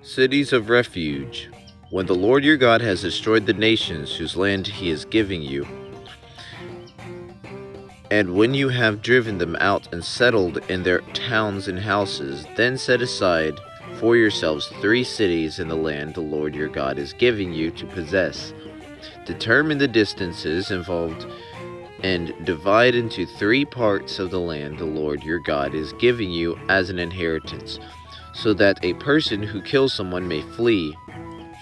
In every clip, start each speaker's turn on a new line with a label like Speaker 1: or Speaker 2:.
Speaker 1: Cities of Refuge. When the Lord your God has destroyed the nations whose land he is giving you, and when you have driven them out and settled in their towns and houses, then set aside for yourselves 3 cities in the land the Lord your God is giving you to possess. Determine the distances involved and divide into 3 parts of the land the Lord your God is giving you as an inheritance, so that a person who kills someone may flee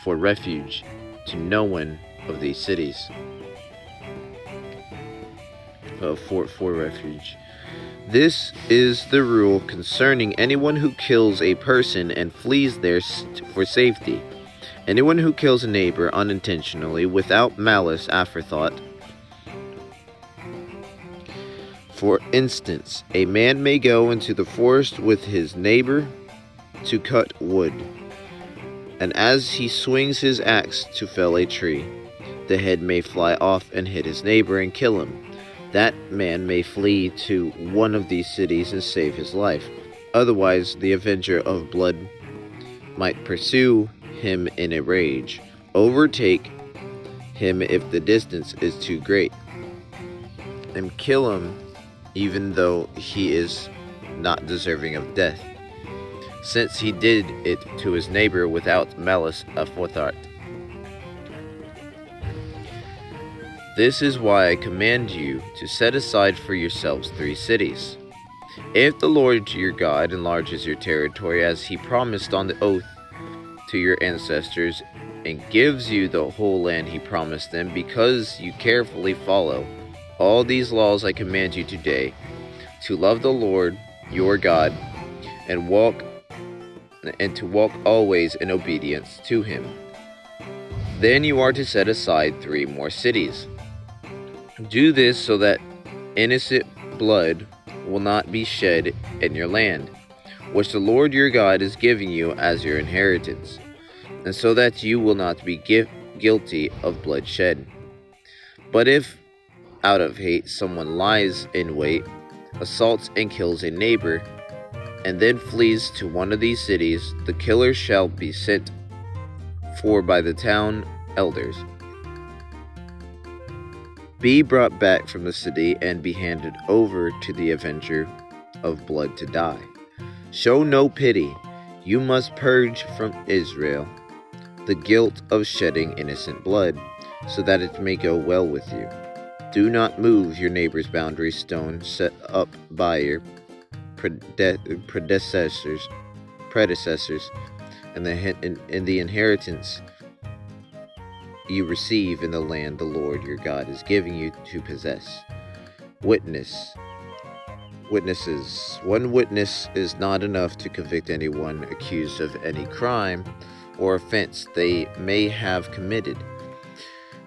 Speaker 1: for refuge to no one of these cities. For refuge. This is the rule concerning anyone who kills a person and flees there for safety. Anyone who kills a neighbor unintentionally without malice aforethought. For instance, a man may go into the forest with his neighbor to cut wood, and as he swings his axe to fell a tree, the head may fly off and hit his neighbor and kill him. That man may flee to one of these cities and save his life. Otherwise, the avenger of blood might pursue him in a rage, overtake him if the distance is too great, and kill him even though he is not deserving of death, since he did it to his neighbor without malice aforethought. This is why I command you to set aside for yourselves 3 cities. If the Lord your God enlarges your territory as he promised on the oath to your ancestors, and gives you the whole land he promised them, because you carefully follow all these laws I command you today, to love the Lord your God and to walk always in obedience to him, then you are to set aside 3 more cities. Do this so that innocent blood will not be shed in your land, which the Lord your God is giving you as your inheritance, and so that you will not be guilty of bloodshed. But if, out of hate, someone lies in wait, assaults and kills a neighbor, and then flees to one of these cities, the killer shall be sent for by the town elders, be brought back from the city, and be handed over to the avenger of blood to die. Show no pity. You must purge from Israel the guilt of shedding innocent blood, so that it may go well with you. Do not move your neighbor's boundary stone set up by your predecessors, and the inheritance you receive in the land the Lord your God is giving you to possess. Witnesses. One witness is not enough to convict anyone accused of any crime or offense they may have committed.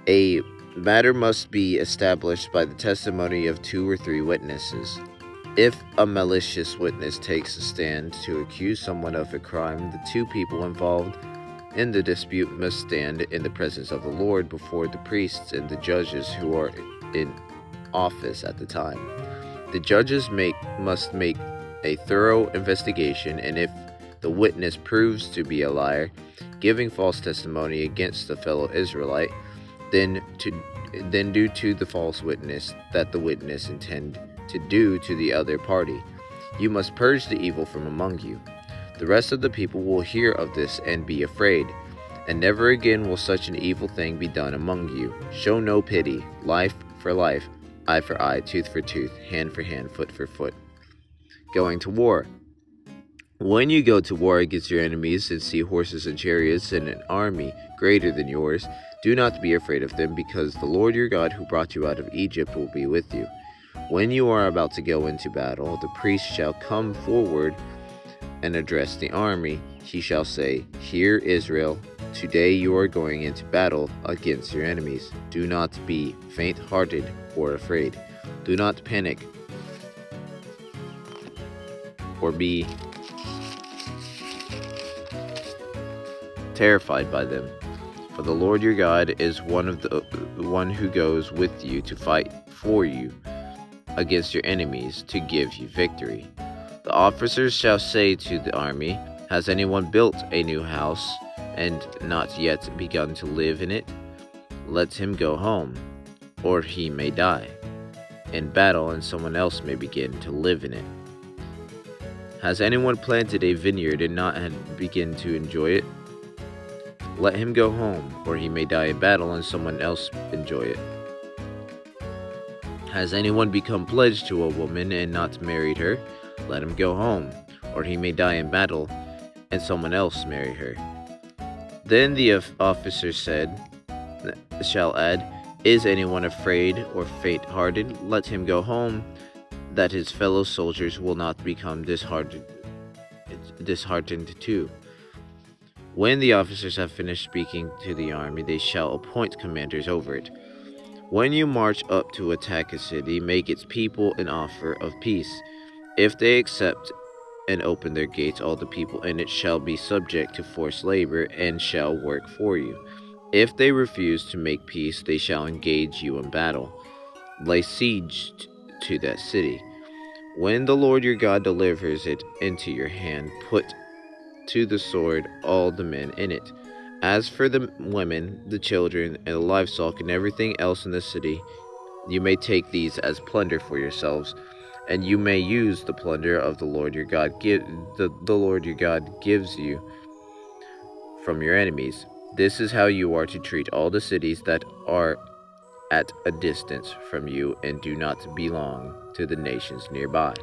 Speaker 1: A matter must be established by the testimony of 2 or 3 witnesses. If a malicious witness takes a stand to accuse someone of a crime, the 2 people involved in the dispute must stand in the presence of the Lord before the priests and the judges who are in office at the time. The judges must make a thorough investigation, and if the witness proves to be a liar, giving false testimony against the fellow Israelite, then do to the false witness that the witness intend to do to the other party. You must purge the evil from among you. The rest of the people will hear of this and be afraid, and never again will such an evil thing be done among you. Show no pity. Life for life, eye for eye, tooth for tooth, hand for hand, foot for foot. Going to war. When you go to war against your enemies and see horses and chariots and an army greater than yours, do not be afraid of them, because the Lord your God who brought you out of Egypt will be with you. When you are about to go into battle, the priest shall come forward and address the army. He shall say, "Hear, Israel, today you are going into battle against your enemies. Do not be faint-hearted or afraid. Do not panic or be terrified by them. For the Lord your God is one who goes with you to fight for you against your enemies to give you victory. The officers shall say to the army, has anyone built a new house and not yet begun to live in it? Let him go home, or he may die in battle and someone else may begin to live in it. Has anyone planted a vineyard and not begin to enjoy it? Let him go home, or he may die in battle and someone else enjoy it. Has anyone become pledged to a woman and not married her? Let him go home, or he may die in battle and someone else marry her. Then the officer shall add, is anyone afraid or faint-hearted? Let him go home, that his fellow soldiers will not become disheartened too. When the officers have finished speaking to the army, they shall appoint commanders over it. When you march up to attack a city, make its people an offer of peace. If they accept and open their gates, all the people in it shall be subject to forced labor and shall work for you. If they refuse to make peace, they shall engage you in battle. Lay siege to that city. When the Lord your God delivers it into your hand, put to the sword all the men in it. As for the women, the children, and the livestock, and everything else in the city, you may take these as plunder for yourselves, and you may use the plunder of the Lord your God the Lord your God gives you from your enemies. This is how you are to treat all the cities that are at a distance from you and do not belong to the nations nearby.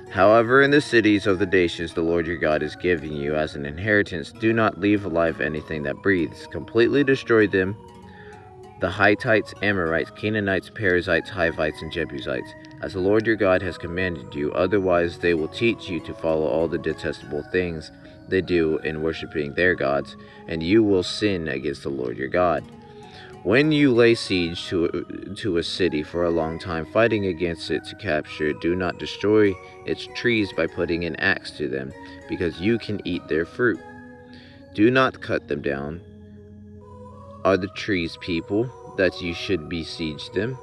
Speaker 1: However, in the cities of the nations the Lord your God is giving you as an inheritance, do not leave alive anything that breathes. Completely destroy them, the Hittites, Amorites, Canaanites, Perizzites, Hivites, and Jebusites, as the Lord your God has commanded you. Otherwise they will teach you to follow all the detestable things they do in worshiping their gods, and you will sin against the Lord your God. When you lay siege to a city for a long time, fighting against it to capture it, do not destroy its trees by putting an axe to them, because you can eat their fruit. Do not cut them down. Are the trees people, that you should besiege them?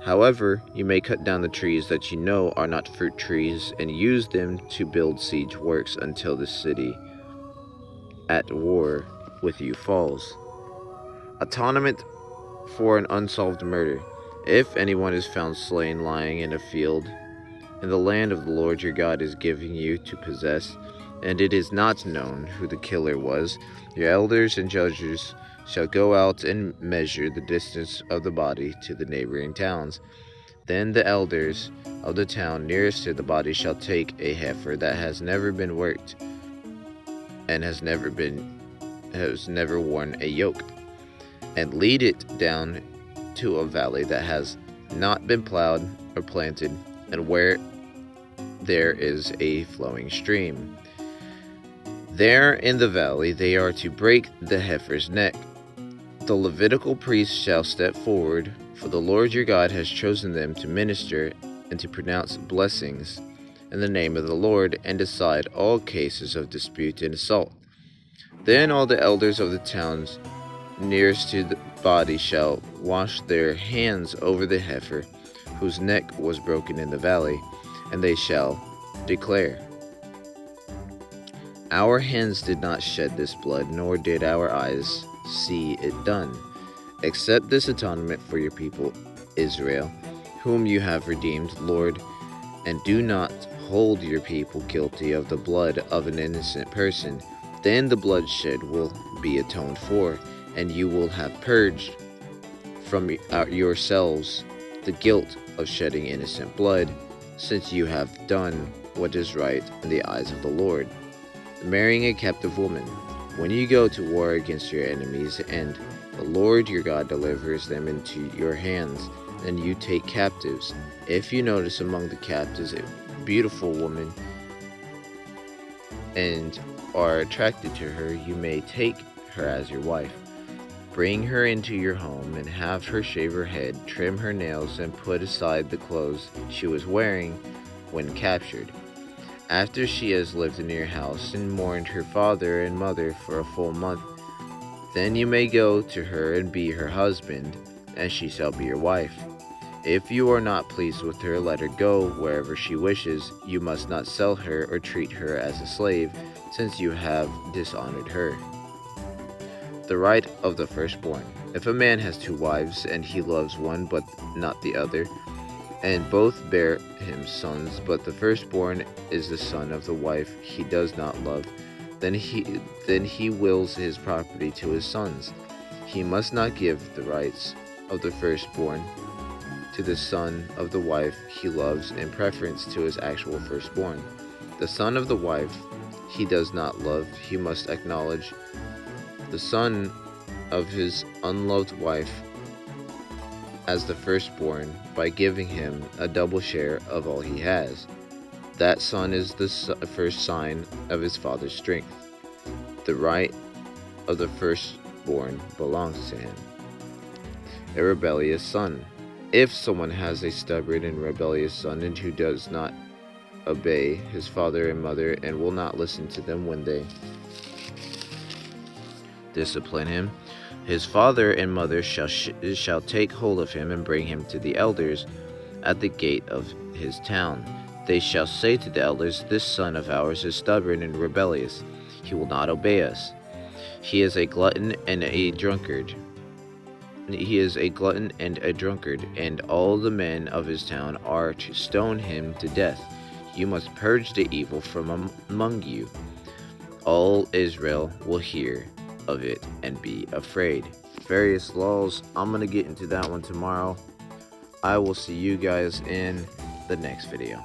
Speaker 1: However, you may cut down the trees that you know are not fruit trees, and use them to build siege works until the city at war with you falls. Atonement for an unsolved murder. If anyone is found slain lying in a field in the land of the Lord your God is giving you to possess, and it is not known who the killer was, your elders and judges shall go out and measure the distance of the body to the neighboring towns. Then the elders of the town nearest to the body shall take a heifer that has never been worked and has never worn a yoke, and lead it down to a valley that has not been plowed or planted, and where there is a flowing stream. There in the valley they are to break the heifer's neck. The Levitical priest shall step forward, for the Lord your God has chosen them to minister and to pronounce blessings in the name of the Lord, and decide all cases of dispute and assault. Then all the elders of the towns nearest to the body shall wash their hands over the heifer whose neck was broken in the valley, and they shall declare, our hands did not shed this blood, nor did our eyes see it done. Accept this atonement for your people Israel, whom you have redeemed, Lord, and do not hold your people guilty of the blood of an innocent person. Then the bloodshed will be atoned for, and you will have purged from yourselves the guilt of shedding innocent blood, since you have done what is right in the eyes of the Lord. Marrying a captive woman. When you go to war against your enemies, and the Lord your God delivers them into your hands, and you take captives, if you notice among the captives a beautiful woman and are attracted to her, you may take her as your wife. Bring her into your home and have her shave her head, trim her nails, and put aside the clothes she was wearing when captured. After she has lived in your house and mourned her father and mother for a full month, then you may go to her and be her husband, and she shall be your wife. If you are not pleased with her, let her go wherever she wishes. You must not sell her or treat her as a slave, since you have dishonored her. The right of the firstborn. If a man has two wives, and he loves one but not the other, and both bear him sons, but the firstborn is the son of the wife he does not love, then he wills his property to his sons. He must not give the rights of the firstborn to the son of the wife he loves in preference to his actual firstborn. The son of the wife he does not love, he must acknowledge the son of his unloved wife as the firstborn by giving him a double share of all he has. That son is the first sign of his father's strength. The right of the firstborn belongs to him. A rebellious son. If someone has a stubborn and rebellious son and who does not obey his father and mother and will not listen to them when they discipline him, his father and mother shall take hold of him and bring him to the elders at the gate of his town. They shall say to the elders, "This son of ours is stubborn and rebellious. He will not obey us. He is a glutton and a drunkard. And all the men of his town are to stone him to death. You must purge the evil from among you." All Israel will hear of it and be afraid. Various laws. I'm going to get into that one tomorrow. I will see you guys in the next video.